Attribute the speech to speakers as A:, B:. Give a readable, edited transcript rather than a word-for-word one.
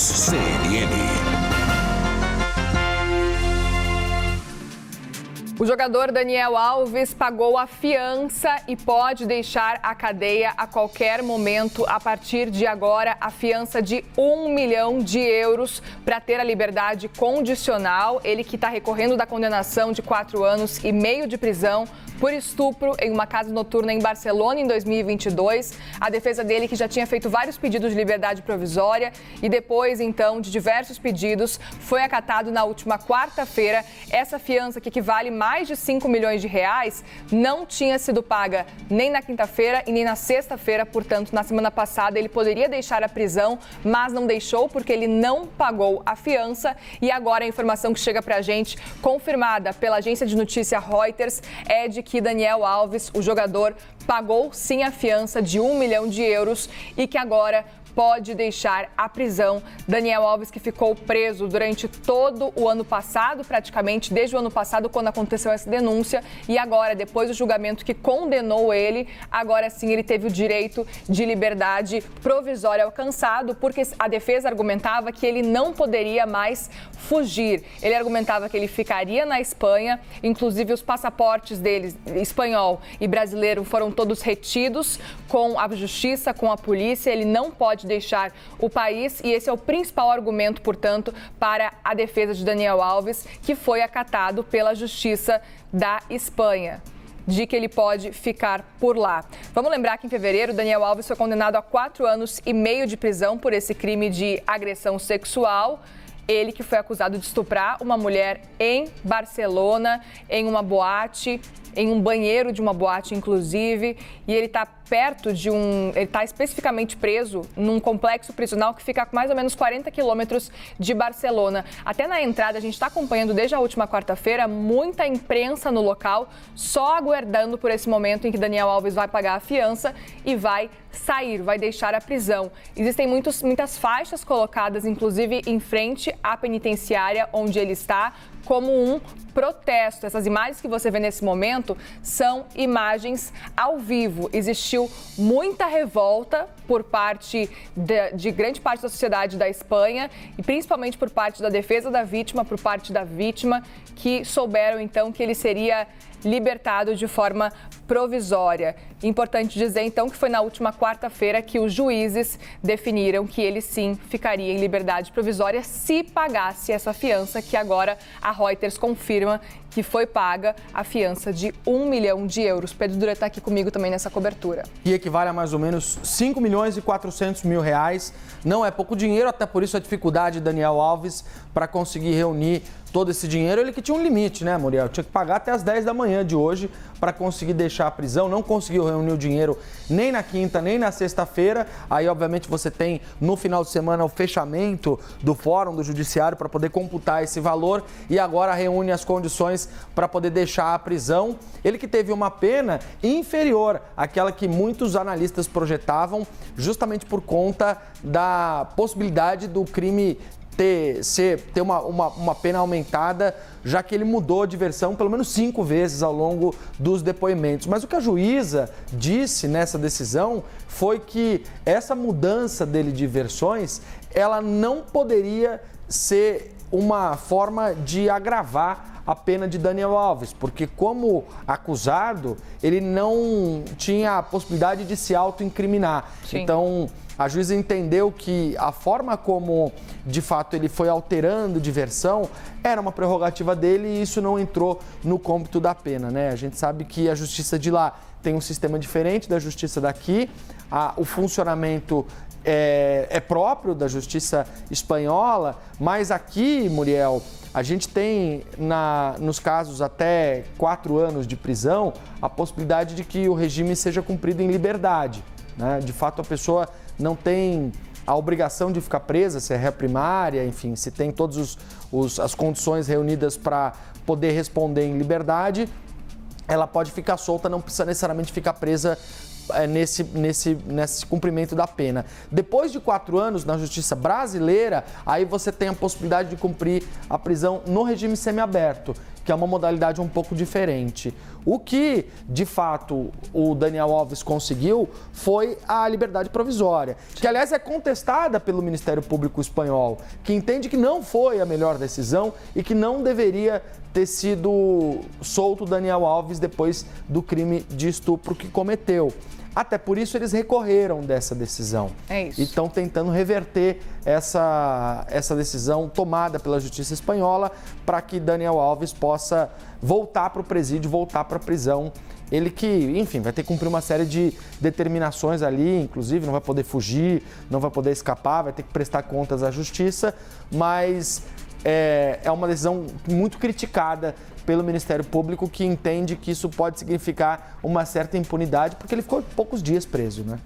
A: CNN.
B: O jogador Daniel Alves pagou a fiança e pode deixar a cadeia a qualquer momento. A partir de agora, a fiança de €1 milhão para ter a liberdade condicional. Ele que está recorrendo da condenação de 4 anos e meio de prisão por estupro em uma casa noturna em Barcelona em 2022. A defesa dele, que já tinha feito vários pedidos de liberdade provisória e depois, então, de diversos pedidos, foi acatado na última quarta-feira. Essa fiança, que equivale mais de R$5 milhões, não tinha sido paga nem na quinta-feira e nem na sexta-feira. Portanto, na semana passada, ele poderia deixar a prisão, mas não deixou porque ele não pagou a fiança. E agora a informação que chega para a gente, confirmada pela agência de notícia Reuters, é de que Daniel Alves, o jogador, pagou sim a fiança de €1 milhão e que agora pode deixar a prisão. Daniel Alves, que ficou preso durante todo o ano passado, praticamente desde o ano passado, quando aconteceu essa denúncia, e agora, depois do julgamento que condenou ele, agora sim ele teve o direito de liberdade provisória alcançado, porque a defesa argumentava que ele não poderia mais fugir. Ele argumentava que ele ficaria na Espanha, inclusive os passaportes dele, espanhol e brasileiro, foram todos retidos com a justiça, com a polícia. Ele não pode deixar o país e esse é o principal argumento, portanto, para a defesa de Daniel Alves, que foi acatado pela Justiça da Espanha, de que ele pode ficar por lá. Vamos lembrar que em fevereiro, Daniel Alves foi condenado a 4 anos e meio de prisão por esse crime de agressão sexual. Ele que foi acusado de estuprar uma mulher em Barcelona, em uma boate, em um banheiro de uma boate, inclusive, e ele está ele está especificamente preso num complexo prisional que fica a mais ou menos 40 quilômetros de Barcelona. Até na entrada, a gente está acompanhando desde a última quarta-feira muita imprensa no local, só aguardando por esse momento em que Daniel Alves vai pagar a fiança e vai sair, vai deixar a prisão. Existem muitas faixas colocadas, inclusive em frente à penitenciária onde ele está, como um protesto. Essas imagens que você vê nesse momento são imagens ao vivo. Existiu muita revolta por parte de grande parte da sociedade da Espanha e principalmente por parte da defesa da vítima, por parte da vítima, que souberam então que ele seria libertado de forma provisória. Importante dizer, então, que foi na última quarta-feira que os juízes definiram que ele sim ficaria em liberdade provisória se pagasse essa fiança, que agora a Reuters confirma que foi paga a fiança de €1 milhão. Pedro Dura está aqui comigo também nessa cobertura.
C: E equivale a mais ou menos R$5.400.000. Não é pouco dinheiro, até por isso a dificuldade de Daniel Alves para conseguir reunir todo esse dinheiro. Ele que tinha um limite, né, Muriel? Tinha que pagar até as 10 da manhã de hoje para conseguir deixar a prisão. Não conseguiu reunir o dinheiro nem na quinta, nem na sexta-feira. Aí, obviamente, você tem no final de semana o fechamento do fórum do judiciário para poder computar esse valor e agora reúne as condições para poder deixar a prisão. Ele que teve uma pena inferior àquela que muitos analistas projetavam, justamente por conta da possibilidade do crime ter uma pena aumentada, já que ele mudou de versão pelo menos 5 vezes ao longo dos depoimentos. Mas o que a juíza disse nessa decisão foi que essa mudança dele de versões, ela não poderia ser uma forma de agravar a pena de Daniel Alves, porque como acusado, ele não tinha a possibilidade de se autoincriminar. Sim. Então, a juíza entendeu que a forma como, de fato, ele foi alterando de versão era uma prerrogativa dele e isso não entrou no cômputo da pena, né? A gente sabe que a justiça de lá tem um sistema diferente da justiça daqui, o funcionamento é próprio da justiça espanhola, mas aqui, Muriel, a gente tem, nos casos até 4 anos de prisão, a possibilidade de que o regime seja cumprido em liberdade, né? De fato, a pessoa não tem a obrigação de ficar presa, se é ré primária, enfim, se tem todas as condições reunidas para poder responder em liberdade, ela pode ficar solta, não precisa necessariamente ficar presa nesse cumprimento da pena. Depois de 4 anos na justiça brasileira, aí você tem a possibilidade de cumprir a prisão no regime semiaberto. que é uma modalidade um pouco diferente. O que, de fato, o Daniel Alves conseguiu foi a liberdade provisória, que, aliás, é contestada pelo Ministério Público espanhol, que entende que não foi a melhor decisão e que não deveria ter sido solto o Daniel Alves depois do crime de estupro que cometeu. Até por isso eles recorreram dessa decisão.
B: É isso.
C: E estão tentando reverter essa decisão tomada pela justiça espanhola para que Daniel Alves possa voltar para o presídio, voltar para a prisão. Ele que, enfim, vai ter que cumprir uma série de determinações ali, inclusive não vai poder fugir, não vai poder escapar, vai ter que prestar contas à justiça, mas é uma decisão muito criticada pelo Ministério Público, que entende que isso pode significar uma certa impunidade, porque ele ficou poucos dias preso, né?